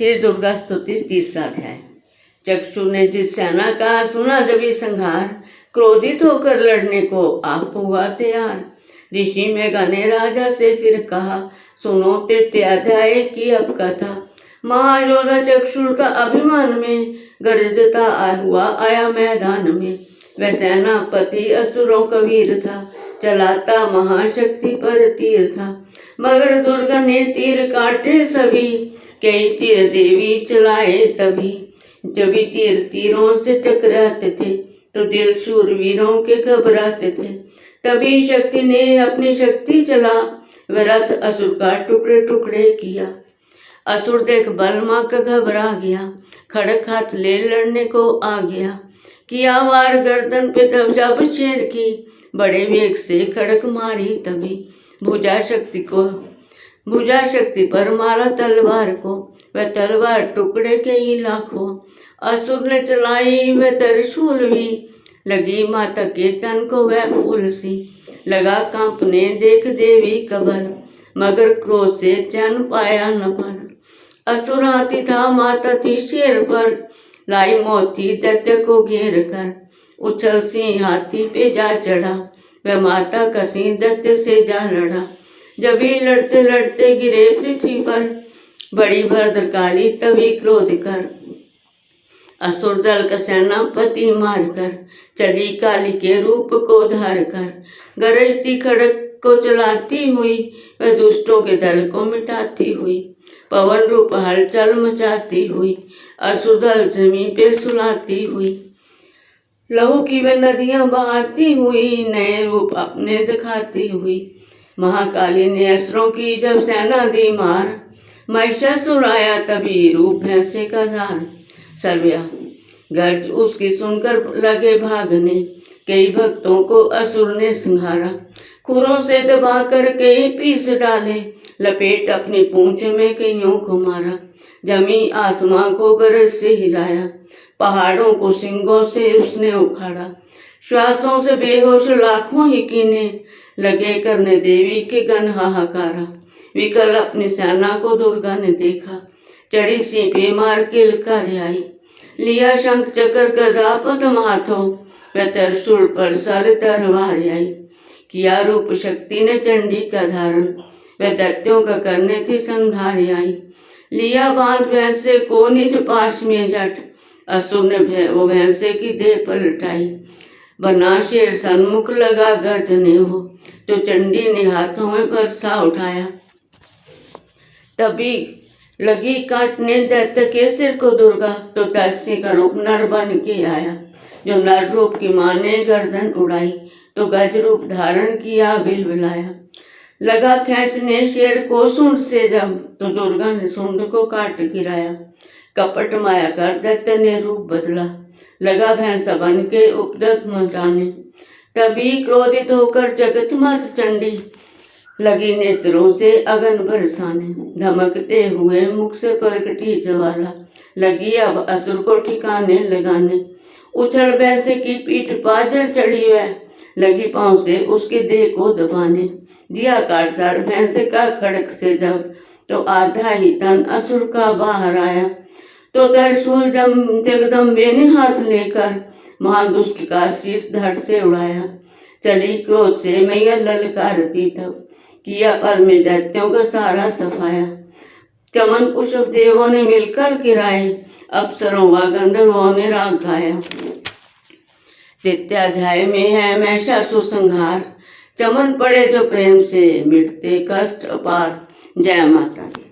श्री दुर्गा स्तुति 3रा अध्याय। चक्षु ने जिस सेना का सुना जब संहार, क्रोधित होकर लड़ने को आप हुआ तैयार। ऋषि में गने राजा से फिर कहा, सुनो 3रा अध्याय की अब कथा। महायोधा चक्षुर का अभिमान में गरजता हुआ आया मैदान में। वह सेनापति असुरों का वीर था, चलाता महाशक्ति पर तीर था। मगर दुर्गा ने तीर काटे सभी, कई तीर देवी चलाए तभी। जब तीर तीरों से टकराते थे तो दिल शूरवीरों के घबराते थे। तभी शक्ति ने अपनी शक्ति चला, वह रथ असुर का टुकड़े टुकड़े किया। असुर देख बलमा का घबरा गया, खड़क हाथ ले लड़ने को आ गया। किया वार गर्दन पे तब जब शेर की, बड़े वेग से खड़क मारी तभी। भुजा शक्ति पर मारा तलवार को, वह तलवार टुकड़े के ही लाखों। असुर ने चलाई वह त्रिशूल भी, लगी माता के तन को वह फूल सी। लगा कांपने देख देवी कबल, मगर क्रोध से चैन पाया न पर। असुर हाथी था माता थी शेर पर, लाई मौत थी दैत्य को घेर कर। उछल सी हाथी पे जा चढ़ा, वह माता कसी दैत्य से जा लड़ा। जब भी लड़ते लड़ते गिरे पृथ्वी पर, बड़ी भद्रकाली तभी क्रोध कर। असुर दल का सेनापति मार कर, चली काली के रूप को धार कर। गरजती खड़क को चलाती हुई, वह दुष्टों के दल को मिटाती हुई। पवन रूप हलचल मचाती हुई, असुर दल जमीन पे सुलाती हुई। लहू की वह नदियां बहाती हुई, नए रूप अपने दिखाती हुई। महाकाली ने असुरों की जब सेना दी मार, महिषासुर आया तभी रूप भैंसे का धार। सर्वया गर्ज उसकी सुनकर लगे भागने, कई भक्तों को असुर ने संहारा। खुरों से दबा कर कई पीस डाले, लपेट अपनी पूंछ में कईयों को मारा। जमी आसमां को गरज से हिलाया, पहाड़ों को सिंगों से उसने उखाड़ा। श्वासों से बेहोश लाखों ही कीने, लगे करने देवी के गण हाहाकारा। विकल अपनी सेना को दुर्गा ने देखा, चढ़ी सी पे मार के ललकार आई। लिया शंख चक्र गदा पद्म हाथों, वह त्रिशूल पर सर तलवार आई। किया रूप शक्ति ने चंडी का धारण, वह दैत्यों का करने थी संहार आई। लिया बांध भैंसे को निज पाश में जट, असुर ने वो भैंसे की देह पलटाई। बना शेर सन्मुख लगा गर्जने हो, तो चंडी ने हाथों में बरसा उठाया। तभी लगी काटने दैत्य के सिर को दुर्गा, तो तैसी का रूप नर बन के आया। जो नर रूप की माँ ने गर्दन उड़ाई, तो गज रूप धारण किया बिलबिलाया। लगा खींचने शेर को सूंड से जब, तो दुर्गा ने सूंड को काट गिराया। कपट माया कर दैत्य ने रूप बदला, लगा भैंसा बन के उपद्रव मचाने। तभी क्रोधित होकर जगत मात चंडी, लगी नेत्रों से अगन बरसाने। धमकते हुए मुख से प्रकटी ज्वाला, लगी अब असुर को ठिकाने लगाने। उछल भैंसे की पीठ पाजर चढ़ी वह, लगी पांव से उसके देह को दबाने। दिया काटसार भैंसे का खड़क से जब, तो आधा ही तन असुर का बाहर आया। तो त्रिशूल जगदम्बे ने हाथ लेकर, महादुष्ट का शीश धड़ से उड़ाया। चली क्रोध से मैया ललकारती तब, किया पल में दैत्यों का सारा सफाया। चमन पुष्प देवों ने मिलकर गिराए, अप्सरों व गंधर्वों ने राग गाया। 3रा अध्याय में है महिषासुर संहार। चमन पड़े जो प्रेम से, मिटते कष्ट अपार। जय माता दी।